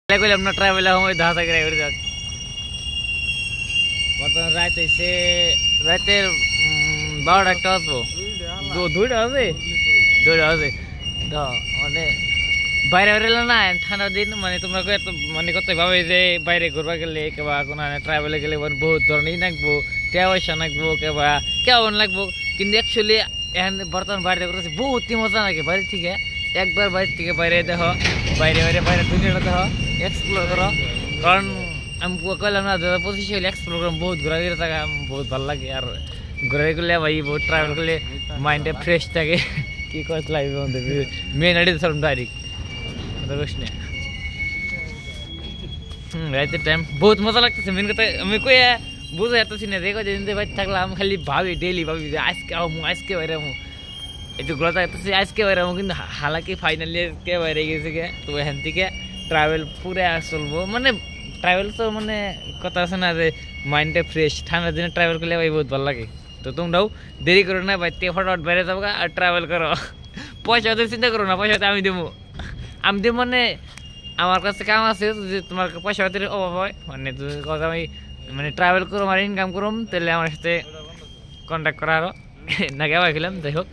কইলাম না ট্রাভেল সময় ধাঁধা করে করে যাক বর্তমান রাত হইছে রাতের 12টা একটা আসবো দুইটা আছে তো মানে বাইরে বেরোলে না ঠান্ডার দিন মানে তোমরা মানে কত ভাবে যে বাইরে ঘুরবা গেলে কেবা কোনো ট্রাভেলে গেলে বহুত ধরনের নাকবো পয়সা নাকবো কেবা কেমন লাগবো কিন্তু অ্যাকচুয়ালি এখন বর্তমান বাইরে করতেছে বহুত মজা লাগে বাইরে থেকে একবার বাইরে থেকে বাইরে দেখো বাইরে দুনিয়াটা দেখো এক্সপ্লোর করো কারণ আমি কইলাম না 2025 হলে এক্সপ্লোর করলাম বহুত ঘোরাঘুরি থাকা বহুত ভালো লাগে আর ঘুরে গেলে ভাই বহুত ট্রাভেল করলে মাইন্ডে ফ্রেশ থাকে কি কষ্ট লাগবে আমাদের মেন আইডি সরম ডাইরেক্ট বুঝলে রাইতের টাইম বহুত মজা লাগতেছে মেন কথা আমি কই বুঝে যাচ্ছি না দেখো যেদিন বাইরে থাকলাম খালি ভাবি ডেইলি ভাবি যে আজকে বাইরে একটু ঘোরা থাকতেছি আজকে বাইরে কিন্তু হালাকি ফাইনালি আজকে বাইরে গেছে গে তো এখান থেকে ট্রাভেল পুরে চলবো মানে ট্রাভেল তো মানে কথা আছে না যে মাইন্ডটা ফ্রেশ ঠান্ডার দিনে ট্রাভেল করলে ভাই বহুত ভালো লাগে তো তোমরাও দেরি করো না ভাই ফটাফট বাইরে যাবো আর ট্রাভেল করো পয়সা তো চিন্তা করো না পয়সা আমি দেবো মানে আমার কাছে কাম আছে যদি তোমার পয়সা পাতির অভাব হয় মানে কথা আমি মানে ট্রাভেল করো আর ইনকাম করুম তাহলে আমার সাথে কন্ট্যাক্ট করা আরো না কেউ খেলাম যাই হোক